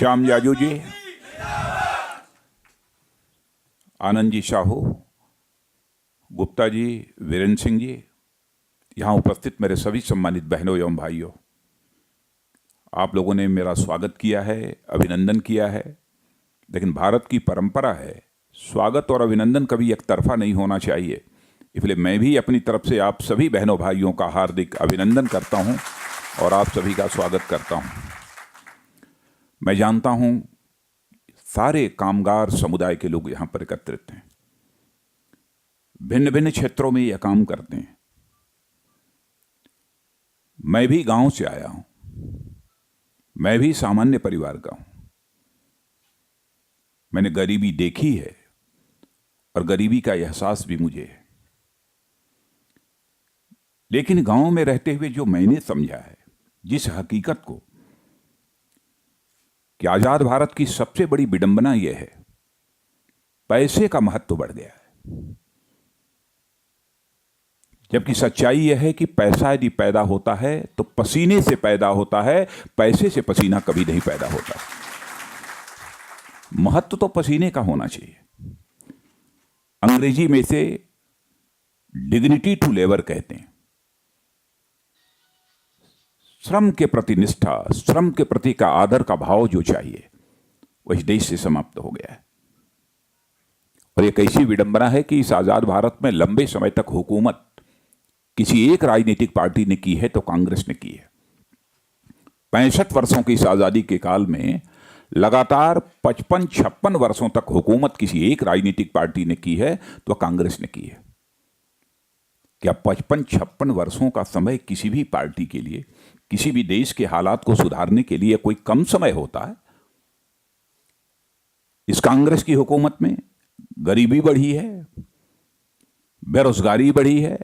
श्याम जाजू जी, आनंद जी साहू, गुप्ता जी, वीरेंद्र सिंह जी, यहाँ उपस्थित मेरे सभी सम्मानित बहनों एवं भाइयों, आप लोगों ने मेरा स्वागत किया है, अभिनंदन किया है। लेकिन भारत की परंपरा है, स्वागत और अभिनंदन कभी एक तरफा नहीं होना चाहिए। इसलिए मैं भी अपनी तरफ से आप सभी बहनों भाइयों का हार्दिक अभिनंदन करता हूं और आप सभी का स्वागत करता हूं। मैं जानता हूं सारे कामगार समुदाय के लोग यहां पर एकत्रित हैं, भिन्न भिन्न क्षेत्रों में यह काम करते हैं। मैं भी गांव से आया हूं, मैं भी सामान्य परिवार का हूं। मैंने गरीबी देखी है और गरीबी का एहसास भी मुझे है। लेकिन गांव में रहते हुए जो मैंने समझा है, जिस हकीकत को कि आजाद भारत की सबसे बड़ी विडंबना यह है, पैसे का महत्व बढ़ गया है। जबकि सच्चाई यह है कि पैसा यदि पैदा होता है तो पसीने से पैदा होता है, पैसे से पसीना कभी नहीं पैदा होता। महत्व तो पसीने का होना चाहिए। अंग्रेजी में से डिग्निटी टू लेबर कहते हैं। श्रम के प्रति निष्ठा, श्रम के प्रति का आदर का भाव जो चाहिए वह इस देश से समाप्त हो गया है। और एक ऐसी विडंबना है कि इस आजाद भारत में लंबे समय तक हुकूमत किसी एक राजनीतिक पार्टी ने की है तो कांग्रेस ने की है। 65 वर्षों की इस आजादी के काल में लगातार 55-56 वर्षों तक हुकूमत किसी एक राजनीतिक पार्टी ने की है तो कांग्रेस ने की है। क्या 55-56 वर्षों का समय किसी भी पार्टी के लिए, किसी भी देश के हालात को सुधारने के लिए कोई कम समय होता है? इस कांग्रेस की हुकूमत में गरीबी बढ़ी है, बेरोजगारी बढ़ी है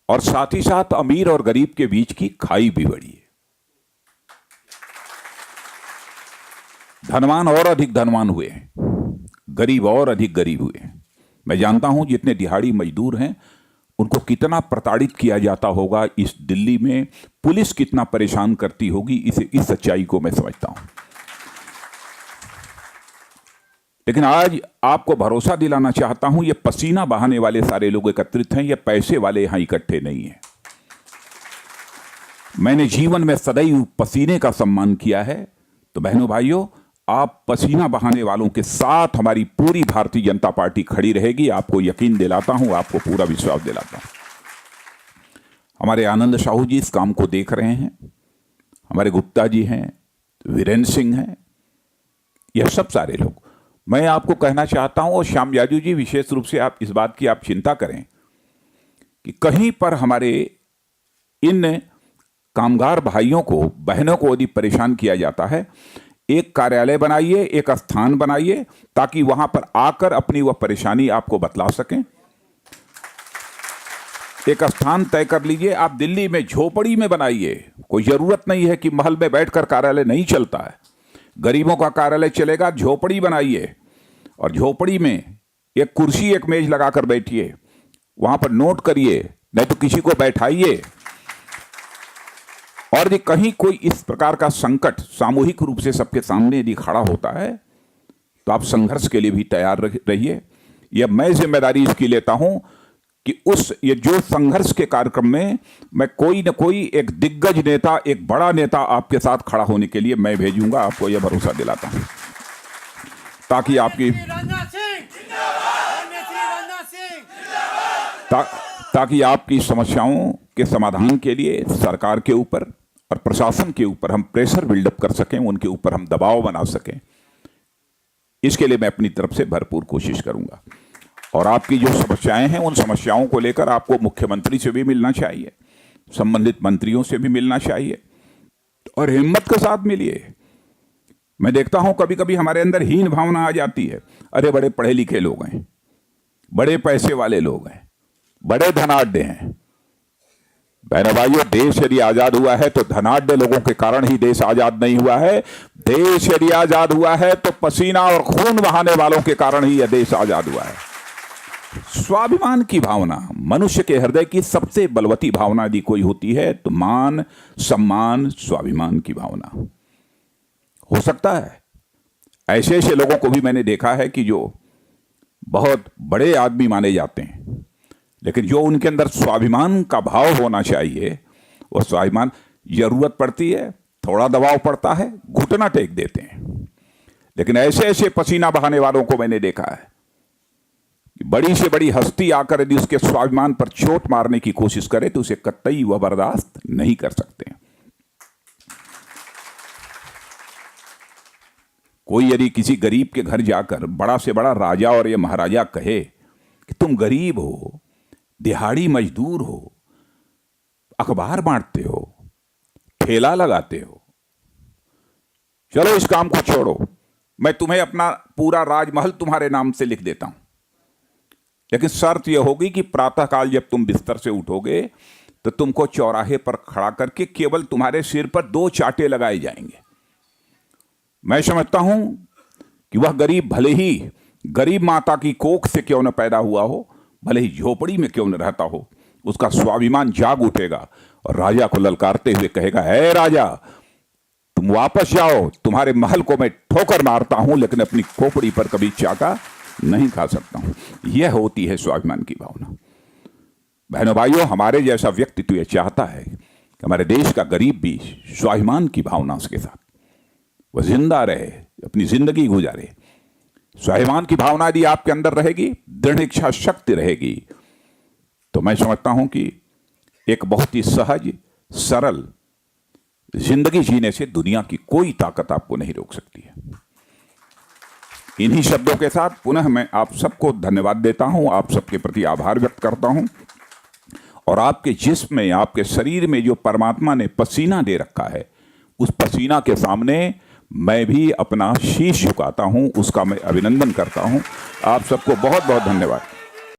और साथ ही साथ अमीर और गरीब के बीच की खाई भी बढ़ी है। धनवान और अधिक धनवान हुए हैं, गरीब और अधिक गरीब हुए हैं। मैं जानता हूं जितने दिहाड़ी मजदूर हैं उनको कितना प्रताड़ित किया जाता होगा इस दिल्ली में, पुलिस कितना परेशान करती होगी, इस सच्चाई को मैं समझता हूं। लेकिन आज आपको भरोसा दिलाना चाहता हूं, ये पसीना बहाने वाले सारे लोग एकत्रित हैं, ये पैसे वाले यहां इकट्ठे नहीं हैं। मैंने जीवन में सदैव पसीने का सम्मान किया है। तो बहनों भाइयों, आप पसीना बहाने वालों के साथ हमारी पूरी भारतीय जनता पार्टी खड़ी रहेगी। आपको यकीन दिलाता हूं, आपको पूरा विश्वास दिलाता हूं। हमारे आनंद साहू जी इस काम को देख रहे हैं, हमारे गुप्ता जी हैं, वीरेंद्र सिंह हैं, यह सब सारे लोग। मैं आपको कहना चाहता हूं, और श्याम जाजू जी विशेष रूप से आप इस बात की आप चिंता करें कि कहीं पर हमारे इन कामगार भाइयों को, बहनों को यदि परेशान किया जाता है, एक कार्यालय बनाइए, एक स्थान बनाइए ताकि वहां पर आकर अपनी वह परेशानी आपको बतला सकें। एक स्थान तय कर लीजिए। आप दिल्ली में झोपड़ी में बनाइए, कोई जरूरत नहीं है कि महल में बैठकर कार्यालय नहीं चलता है, गरीबों का कार्यालय चलेगा। झोपड़ी बनाइए और झोपड़ी में एक कुर्सी एक मेज लगाकर बैठिए, वहां पर नोट करिए, नहीं तो किसी को बैठाइए। और यदि कहीं कोई इस प्रकार का संकट सामूहिक रूप से सबके सामने यदि खड़ा होता है तो आप संघर्ष के लिए भी तैयार रहिए। यह मैं जिम्मेदारी इसकी लेता हूं कि ये जो संघर्ष के कार्यक्रम में मैं कोई न कोई एक दिग्गज नेता, एक बड़ा नेता आपके साथ खड़ा होने के लिए मैं भेजूंगा। आपको यह भरोसा दिलाता हूं ताकि आपकी ताकि आपकी समस्याओं के समाधान के लिए सरकार के ऊपर और प्रशासन के ऊपर हम प्रेशर बिल्डअप कर सकें, उनके ऊपर हम दबाव बना सकें। इसके लिए मैं अपनी तरफ से भरपूर कोशिश करूंगा। और आपकी जो समस्याएं हैं, उन समस्याओं को लेकर आपको मुख्यमंत्री से भी मिलना चाहिए, संबंधित मंत्रियों से भी मिलना चाहिए और हिम्मत के साथ मिलिए। मैं देखता हूं कभी कभी हमारे अंदर हीन भावना आ जाती है, अरे बड़े पढ़े लिखे लोग हैं, बड़े पैसे वाले लोग हैं, बड़े धनाढ्य हैं। बहनों भाइयों, देश यदि आजाद हुआ है तो धनाढ्य लोगों के कारण ही देश आजाद नहीं हुआ है। देश यदि आजाद हुआ है तो पसीना और खून बहाने वालों के कारण ही यह देश आजाद हुआ है। स्वाभिमान की भावना मनुष्य के हृदय की सबसे बलवती भावना यदि कोई होती है तो मान, सम्मान, स्वाभिमान की भावना। हो सकता है ऐसे ऐसे लोगों को भी मैंने देखा है कि जो बहुत बड़े आदमी माने जाते हैं, लेकिन जो उनके अंदर स्वाभिमान का भाव होना चाहिए, वो स्वाभिमान, जरूरत पड़ती है, थोड़ा दबाव पड़ता है, घुटना टेक देते हैं। लेकिन ऐसे ऐसे पसीना बहाने वालों को मैंने देखा है कि बड़ी से बड़ी हस्ती आकर यदि उसके स्वाभिमान पर चोट मारने की कोशिश करे तो उसे कतई वह बर्दाश्त नहीं कर सकते। कोई यदि किसी गरीब के घर जाकर बड़ा से बड़ा राजा और ये महाराजा कहे कि तुम गरीब हो, दिहाड़ी मजदूर हो, अखबार बांटते हो, ठेला लगाते हो, चलो इस काम को छोड़ो, मैं तुम्हें अपना पूरा राजमहल तुम्हारे नाम से लिख देता हूं, लेकिन शर्त यह होगी कि प्रातःकाल जब तुम बिस्तर से उठोगे तो तुमको चौराहे पर खड़ा करके केवल तुम्हारे सिर पर 2 चांटे लगाए जाएंगे। मैं समझता हूं कि वह गरीब भले ही गरीब माता की कोख से क्यों न पैदा हुआ हो, भले ही झोपड़ी में क्यों न रहता हो, उसका स्वाभिमान जाग उठेगा और राजा को ललकारते हुए कहेगा, हे राजा, तुम वापस जाओ, तुम्हारे महल को मैं ठोकर मारता हूं लेकिन अपनी खोपड़ी पर कभी चाका नहीं खा सकता हूं। यह होती है स्वाभिमान की भावना। बहनों भाइयों, हमारे जैसा व्यक्ति तो यह चाहता है कि हमारे देश का गरीब भी स्वाभिमान की भावना उसके साथ वह जिंदा रहे, अपनी जिंदगी गुजारे। स्वाभिमान की भावना यदि आपके अंदर रहेगी, दृढ़ इच्छा शक्ति रहेगी, तो मैं समझता हूं कि एक बहुत ही सहज सरल जिंदगी जीने से दुनिया की कोई ताकत आपको नहीं रोक सकती है। इन्हीं शब्दों के साथ पुनः मैं आप सबको धन्यवाद देता हूं, आप सबके प्रति आभार व्यक्त करता हूं, और आपके जिस्म में, आपके शरीर में जो परमात्मा ने पसीना दे रखा है, उस पसीना के सामने मैं भी अपना शीश झुकाता हूं, उसका मैं अभिनंदन करता हूं। आप सबको बहुत बहुत धन्यवाद।